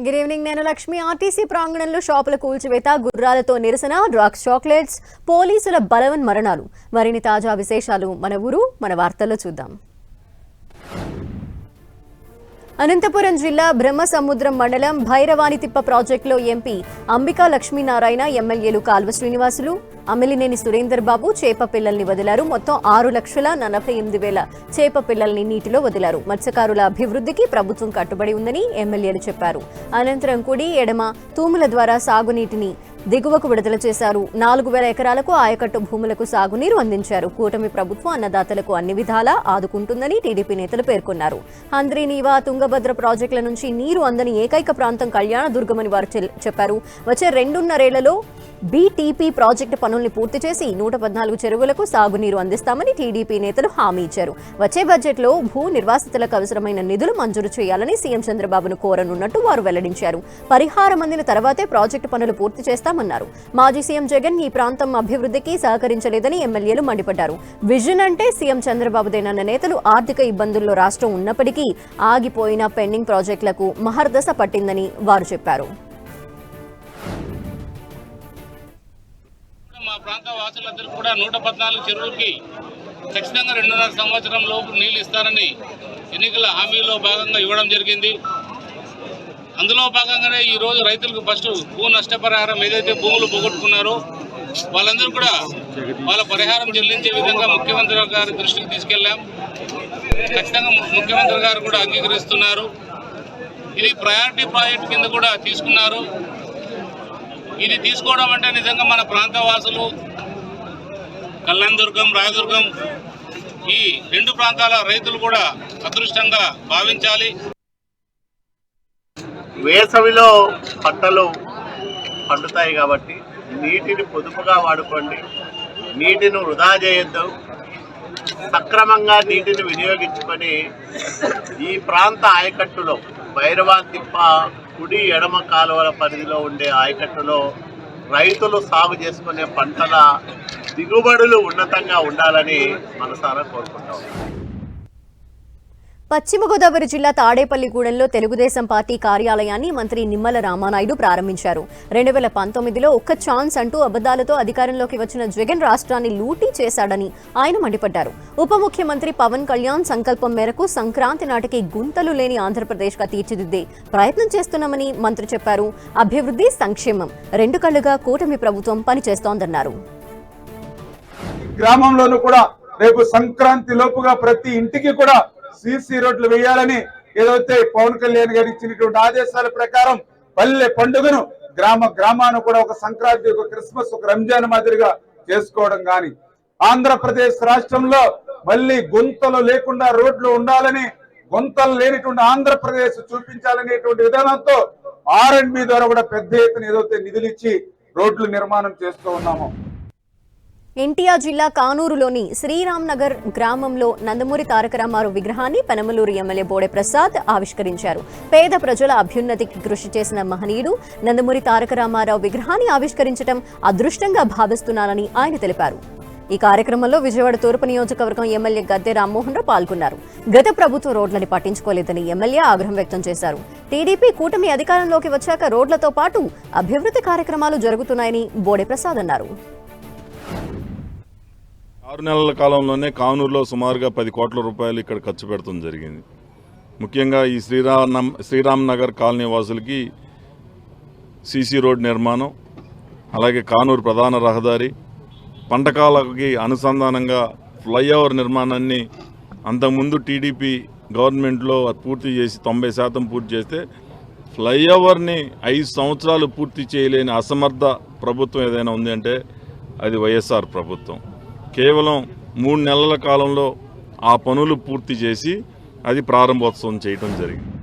Good evening. నేను Lakshmi. RTC ప్రాంగణంలో షాపుల కూల్చివేత, గుర్రాలతో నిరసన, డ్రగ్స్, చాక్లెట్స్, పోలీసుల బలవన్ మరణాలు. మరిన్ని తాజా విశేషాలు మన ఊరు మన వార్తల్లో చూద్దాం. అనంతపురం జిల్లా బ్రహ్మసముద్రం మండలం భైరవానితిప్ప ప్రాజెక్టులో ఎంపీ అంబికా లక్ష్మీనారాయణ, ఎమ్మెల్యేలు కాల్వ శ్రీనివాసులు, అమిలినేని సురేందర్ బాబు చేప పిల్లల్ని వదిలారు. మొత్తం 6,48,000 చేప పిల్లల్ని నీటిలో వదిలారు. మత్స్యకారుల అభివృద్ధికి ప్రభుత్వం కట్టుబడి ఉందని ఎమ్మెల్యేలు చెప్పారు. అనంతరం కుడి ఎడమ తూముల ద్వారా సాగునీటిని దిగువకు విడుదల చేశారు. 4,000 ఎకరాలకు ఆయకట్టు భూములకు సాగునీరు అందించారు. కూటమి ప్రభుత్వం అన్నదాతలకు అన్ని విధాలా ఆదుకుంటుందని టీడీపీ నేతలు పేర్కొన్నారు. హంద్రీ, నీవా, తుంగభద్ర ప్రాజెక్టుల నుంచి నీరు అందని ఏకైక ప్రాంతం కళ్యాణదుర్గమని వారు చెప్పారు. వచ్చే 2.5 ఏళ్లలో బీటీపీ ప్రాజెక్టు పనుల్ని పూర్తి చేసి 114 చెరువులకు సాగునీరు అందిస్తామని టీడీపీ నేతలు హామీ ఇచ్చారు. వచ్చే బడ్జెట్లో భూ నిర్వాసితులకు అవసరమైన నిధులు మంజూరు చేయాలని సీఎం చంద్రబాబును కోరనున్నట్టు వారు వెల్లడించారు. పరిహారం అందిన తర్వాతే ప్రాజెక్టు పనులు పూర్తి చేస్తామన్నారు. మాజీ సీఎం జగన్ ఈ ప్రాంతం అభివృద్ధికి సహకరించలేదని ఎమ్మెల్యేలు మండిపడ్డారు. విజన్ అంటే సీఎం చంద్రబాబుదేనన్న నేతలు ఆర్థిక ఇబ్బందుల్లో రాష్ట్రం ఉన్నప్పటికీ ఆగిపోయిన పెండింగ్ ప్రాజెక్టులకు మహర్దశ పట్టిందని వారు చెప్పారు. మా ప్రాంత వాసులందరూ కూడా 114 చెరువులకి ఖచ్చితంగా 2.5 సంవత్సరం లోపు నీళ్లు ఇస్తారని ఎన్నికల హామీలో భాగంగా ఇవ్వడం జరిగింది. అందులో భాగంగానే ఈరోజు రైతులకు ఫస్ట్ భూ నష్టపరిహారం ఏదైతే భూములు పోగొట్టుకున్నారో వాళ్ళందరూ కూడా వాళ్ళ పరిహారం చెల్లించే విధంగా ముఖ్యమంత్రి గారి దృష్టికి తీసుకెళ్లాం. ఖచ్చితంగా ముఖ్యమంత్రి గారు కూడా అంగీకరిస్తున్నారు. ఇది ప్రయారిటీ ప్రాజెక్ట్ కింద కూడా తీసుకున్నారు. ఇది తీసుకోవడం అంటే నిజంగా మన ప్రాంత వాసులు కళ్యాణదుర్గం, రాయదుర్గం ఈ 2 ప్రాంతాల రైతులు కూడా అదృష్టంగా భావించాలి. వేసవిలో పంటలు పండుతాయి కాబట్టి నీటిని పొదుపుగా వాడుకోండి, నీటిని వృధా చేయొద్దు, సక్రమంగా నీటిని వినియోగించుకొని ఈ ప్రాంత ఆయకట్టులో భైరవానితిప్ప కుడి ఎడమ కాలువల పరిధిలో ఉండే ఆయకట్టులో రైతులు సాగు చేసుకునే పంటల దిగుబడులు ఉన్నతంగా ఉండాలని మనసారా కోరుకుంటాం. పశ్చిమ గోదావరి జిల్లా తాడేపల్లిగూడెంలో తెలుగుదేశం పార్టీ కార్యాలయాన్ని మంత్రి నిమ్మల రామానాయుడు ప్రారంభించారు. 2019లో ఒక్క ఛాన్స్ అంటూ అబద్దాలతో అధికారంలోకి వచ్చిన జగన్ రాష్ట్రాన్ని లూటీ చేశాడని ఆయన మండిపడ్డారు. ఉప ముఖ్యమంత్రి పవన్ కళ్యాణ్ సంకల్పం మేరకు సంక్రాంతి నాటికి గుంతలు లేని ఆంధ్రప్రదేశ్గా తీర్చిదిద్దే ప్రయత్నం చేస్తున్నామని మంత్రి చెప్పారు. అభివృద్ధి, సంక్షేమం 2 కళ్లుగా కూటమి ప్రభుత్వం పనిచేస్తోందన్నారు. గ్రామంలోనూ కూడా రేపు సంక్రాంతి లోపుగా ప్రతి ఇంటికి కూడా సీసీ రోడ్లు వేయాలని ఏదైతే పవన్ కళ్యాణ్ గారు ఇచ్చినటువంటి ఆదేశాల ప్రకారం పల్లె పండుగను గ్రామాన కూడా ఒక సంక్రాంతి, ఒక క్రిస్మస్, ఒక రంజాన్ మాదిరిగా చేసుకోవడం గాని, ఆంధ్రప్రదేశ్ రాష్ట్రంలో మళ్ళీ గుంతలు లేకుండా రోడ్లు ఉండాలని, గుంతలు లేనిటువంటి ఆంధ్రప్రదేశ్ చూపించాలనేటువంటి విధానంతో R&B ద్వారా కూడా పెద్ద ఎత్తున ఏదైతే నిధులు ఇచ్చి రోడ్లు నిర్మాణం చేస్తూ ఉన్నామో. ఎన్టీఆర్ జిల్లా కానూరులోని శ్రీరామ్ నగర్ గ్రామంలో నందమూరి తారక రామారావు విగ్రహాన్ని పెనమలూరు ఎమ్మెల్యే బోడే ప్రసాద్ ఆవిష్కరించారు. పేద ప్రజల అభ్యున్నతికి కృషి చేసిన మహనీయుడు నందమూరి తారక రామారావు విగ్రహాన్ని ఆవిష్కరించడం అదృష్టంగా భావిస్తున్నానని ఆయన తెలిపారు. ఈ కార్యక్రమంలో విజయవాడ తూర్పు నియోజకవర్గం ఎమ్మెల్యే గద్దె రామ్మోహన్ రావు పాల్గొన్నారు. గత ప్రభుత్వం రోడ్లని పట్టించుకోలేదని ఎమ్మెల్యే ఆగ్రహం వ్యక్తం చేశారు. టీడీపీ కూటమి అధికారంలోకి వచ్చాక రోడ్లతో పాటు అభివృద్ధి కార్యక్రమాలు జరుగుతున్నాయని బోడే ప్రసాద్ అన్నారు. 6 నెలల కాలంలోనే కానూరులో సుమారుగా 10 కోట్ల రూపాయలు ఇక్కడ ఖర్చు పెడతాం జరిగింది. ముఖ్యంగా ఈ శ్రీరామ్ నగర్ కాలనీ వాసులకి సీసీ రోడ్ నిర్మాణం, అలాగే కానూరు ప్రధాన రహదారి, పంటకాలకి అనుసంధానంగా ఫ్లైఓవర్ నిర్మాణాన్ని అంతకుముందు టీడీపీ గవర్నమెంట్లో పూర్తి చేసి 90% పూర్తి చేస్తే ఫ్లైఓవర్ని 5 సంవత్సరాలు పూర్తి చేయలేని అసమర్థ ప్రభుత్వం ఏదైనా ఉంది అంటే అది వైఎస్ఆర్ ప్రభుత్వం. కేవలం 3 నెలల కాలంలో ఆ పనులు పూర్తి చేసి అది ప్రారంభోత్సవం చేయడం జరిగింది.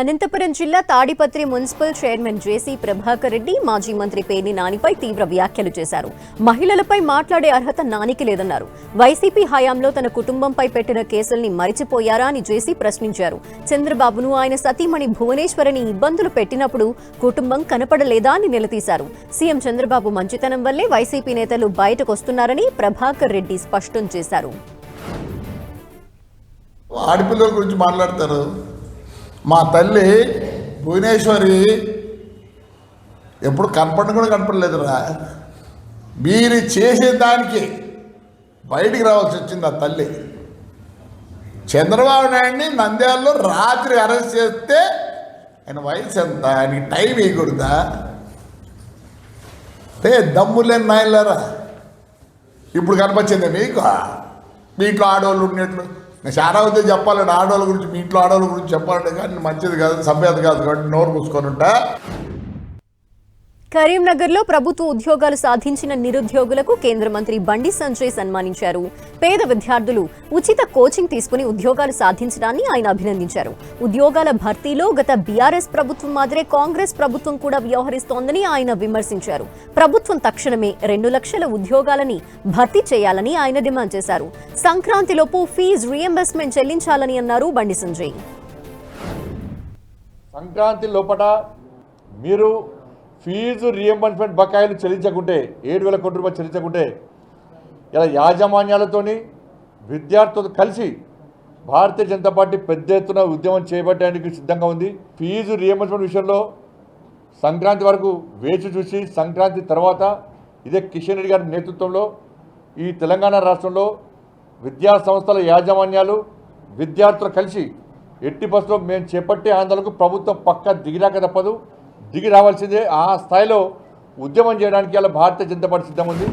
అనంతపురం జిల్లా తాడిపత్రి మున్సిపల్ చైర్మన్ జేసీ ప్రభాకర్ రెడ్డి మాజీ మంత్రి పేర్ని నానిపై తీవ్ర వ్యాఖ్యలు చేశారు. మహిళలపై మాట్లాడే అర్హత నానికి లేదన్నారు. వైసీపీ హయాంలో తన కుటుంబంపై పెట్టిన కేసుల్ని మరిచిపోయారా అని జేసీ ప్రశ్నించారు. చంద్రబాబును ఆయన సతీమణి భువనేశ్వరిని ఇబ్బందులు పెట్టినప్పుడు కుటుంబం కనపడలేదా అని నిలదీశారు. సీఎం చంద్రబాబు మంచితనం వల్లే వైసీపీ నేతలు బయటకొస్తున్నారని ప్రభాకర్ రెడ్డి స్పష్టం చేశారు. ఆడపిల్లల గురించి మాట్లాడతారు. మా తల్లి భువనేశ్వరి ఎప్పుడు కూడా కనపడలేదురా. మీరు చేసే దానికి బయటికి రావాల్సి వచ్చింది ఆ తల్లి. చంద్రబాబు నాయుడిని నంద్యాలలో రాత్రి అరెస్ట్ చేస్తే ఆయన వయసు ఎంత, ఆయనకి టైం వేయకూడదా? దమ్ము లేని నాయనలారా ఇప్పుడు కనిపించింది మీకు. మీ ఇంట్లో ఆడవాళ్ళు ఉన్నట్లు నేను చాలా వద్దే చెప్పాలండి. ఆడవాళ్ళ గురించి, మీ ఇంట్లో ఆడవాళ్ళ గురించి చెప్పాలంటే కానీ మంచిది కాదు, సభ్యత కాదు కాబట్టి నోరు మూసుకొని ఉంటా. కరీంనగర్లో ప్రభుత్వ ఉద్యోగాలు సాధించిన నిరుద్యోగులకు కేంద్ర మంత్రి బండి సంజయ్ సన్మానించారు. పేద విద్యార్థులు ఉచిత కోచింగ్ తీసుకుని ఉద్యోగాలు సాధించడాన్ని ఆయన అభినందించారు. ఉద్యోగాల భర్తీలో గత బీఆర్ఎస్ ప్రభుత్వం మాదిరే కాంగ్రెస్ ప్రభుత్వం కూడా వ్యవహరిస్తోందని ఆయన విమర్శించారు. ప్రభుత్వం తక్షణమే 2 లక్షల ఉద్యోగాలని భర్తీ చేయాలని ఆయన డిమాండ్ చేశారు. సంక్రాంతిలోపు ఫీజు రీఎంబర్స్మెంట్ చెల్లించాలని అన్నారు బండి సంజయ్. సంక్రాంతి లోపల మీరు ఫీజు రీఎంబర్స్మెంట్ బకాయిలు చెల్లించకుంటే 7,000 కోట్ల రూపాయలు చెల్లించకుంటే ఇలా యాజమాన్యాలతోని విద్యార్థులతో కలిసి భారతీయ జనతా పార్టీ పెద్ద ఎత్తున ఉద్యమం చేపట్టడానికి సిద్ధంగా ఉంది. ఫీజు రీఎంబర్స్మెంట్ విషయంలో సంక్రాంతి వరకు వేచి చూసి సంక్రాంతి తర్వాత ఇదే కిషన్ రెడ్డి గారి నేతృత్వంలో ఈ తెలంగాణ రాష్ట్రంలో విద్యా సంస్థల యాజమాన్యాలు విద్యార్థులు కలిసి ఎట్టి బస్సులో మేము చేపట్టే ఆందోళనకు ప్రభుత్వం పక్క దిగిరాక తప్పదు, దిగి రావాల్సిందే. ఆ స్థాయిలో ఉద్యమం చేయడానికి అలా భారతీయ జనతా పార్టీ సిద్ధం ఉంది.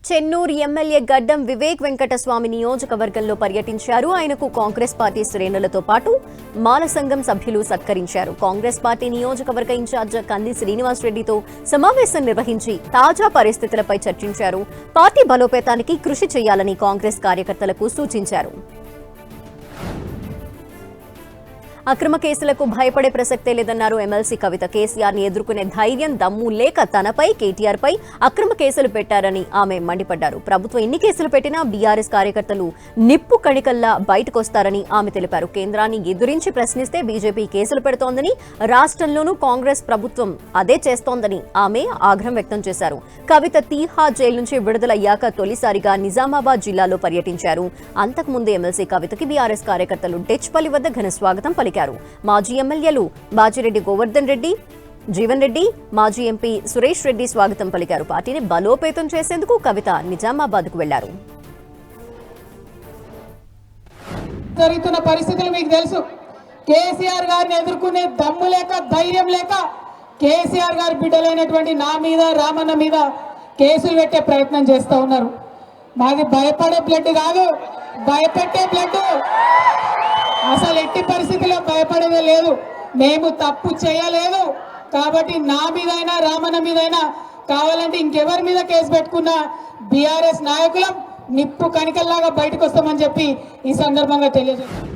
చెన్నూరు ఎమ్మెల్యే గడ్డం వివేక్ వెంకటస్వామి నియోజకవర్గంలో పర్యటించారు. ఆయనకు కాంగ్రెస్ పార్టీ శ్రేణులతో పాటు మాల సంఘం సభ్యులు సత్కరించారు. కాంగ్రెస్ పార్టీ నియోజకవర్గ ఇన్ఛార్జ్ కంది శ్రీనివాసరెడ్డితో సమావేశం నిర్వహించి తాజా పరిస్థితులపై చర్చించారు. పార్టీ బలోపేతానికి కృషి చేయాలని కాంగ్రెస్ కార్యకర్తలకు సూచించారు. అక్రమ కేసులకు భయపడే ప్రసక్తే లేదన్నారు ఎమ్మెల్సీ కవిత. కేసీఆర్ని ఎదుర్కొనే ధైర్యం, దమ్ము లేక తనపై, కేటీఆర్ పై అక్రమ కేసులు పెట్టారని ఆమె మండిపడ్డారు. ప్రభుత్వం ఎన్ని కేసులు పెట్టినా బీఆర్ఎస్ కార్యకర్తలు నిప్పు కణికల్లా బయటకొస్తారని ఆమె తెలిపారు. కేంద్రాన్ని ఎదురించి ప్రశ్నిస్తే బీజేపీ కేసులు పెడుతోందని, రాష్ట్రంలోనూ కాంగ్రెస్ ప్రభుత్వం అదే చేస్తోందని ఆమె ఆగ్రహం వ్యక్తం చేశారు. కవిత తీహార్ జైలు నుంచి విడుదలయ్యాక తొలిసారిగా నిజామాబాద్ జిల్లాలో పర్యటించారు. అంతకుముందు ఎమ్మెల్సీ కవితకి బీఆర్ఎస్ కార్యకర్తలు డెచ్పల్లి వద్ద ఘన స్వాగతం పలికారు. మాజీ ఎమ్మెల్యేలు బాజిరెడ్డి గోవర్ధన్ రెడ్డి, జీవన్ రెడ్డి, మాజీ ఎంపీ సురేష్ రెడ్డి స్వాగతం పలికారు. పార్టీని బలోపేతం చేసేందుకు కవిత నిజామాబాద్కు వెళ్లారు. జరుగుతున్న పరిస్థితులు మీకు తెలుసు. కేసీఆర్ గారిని ఎదుర్కొనే దమ్ము లేక, ధైర్యం లేక కేసీఆర్ గారి బిడ్డలైనటువంటి నా మీద, రామన్న మీద కేసులు పెట్టే ప్రయత్నం చేస్తూ ఉన్నారు. మాది భయపడే బ్లడ్ కాదు, భయపెట్టే బ్లడ్. అసలు ఎట్టి పరిస్థితిలో భయపడేదే లేదు. మేము తప్పు చేయలేదు కాబట్టి నా మీదైనా, రామన్న మీదైనా, కావాలంటే ఇంకెవరి మీద కేసు పెట్టుకున్నా బీఆర్ఎస్ నాయకులం నిప్పు కణికల్లాగా బయటకు వస్తామని చెప్పి ఈ సందర్భంగా తెలియజేస్తాం.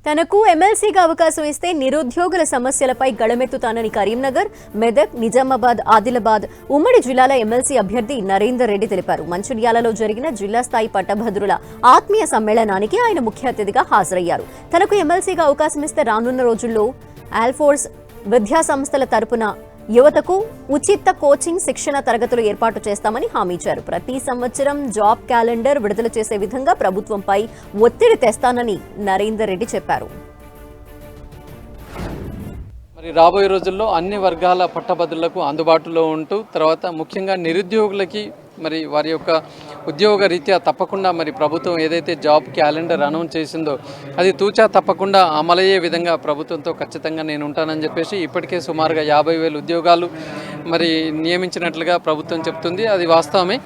తనకు ఎమ్మెల్సీగా అవకాశం ఇస్తే నిరుద్యోగుల సమస్యలపై గళమెత్తుతానని కరీంనగర్, మెదక్, నిజామాబాద్, ఆదిలాబాద్ ఉమ్మడి జిల్లాల ఎమ్మెల్సీ అభ్యర్థి నరేందర్ రెడ్డి తెలిపారు. మంచిర్యాలలో జరిగిన జిల్లా స్థాయి పట్టభద్రుల ఆత్మీయ సమ్మేళనానికి ఆయన ముఖ్య అతిథిగా హాజరయ్యారు. తనకు ఎమ్మెల్సీగా అవకాశం ఇస్తే రానున్న రోజుల్లో ఆల్ఫోర్స్ విద్యా సంస్థల తరపున యువతకు ఉచిత కోచింగ్, శిక్షణ తరగతులు ఏర్పాటు చేస్తామని హామీ ఇచ్చారు. ప్రతి సంవత్సరం జాబ్ క్యాలెండర్ విడుదల చేసే విధంగా ప్రభుత్వంపై ఒత్తిడి తెస్తానని నరేందర్ రెడ్డి చెప్పారు. మరి రాబోయే రోజుల్లో అన్ని వర్గాల పట్టభద్రులకు అందుబాటులో ఉంటూ, తర్వాత ముఖ్యంగా నిరుద్యోగులకి మరి వారి యొక్క ఉద్యోగ రీత్యా తప్పకుండా మరి ప్రభుత్వం ఏదైతే జాబ్ క్యాలెండర్ అనౌన్స్ చేసిందో అది తూచా తప్పకుండా అమలయ్యే విధంగా ప్రభుత్వంతో ఖచ్చితంగా నేను ఉంటానని చెప్పేసి ఇప్పటికే సుమారుగా 50,000 ఉద్యోగాలు మరి నియమించినట్లుగా ప్రభుత్వం చెప్తుంది. అది వాస్తవమే.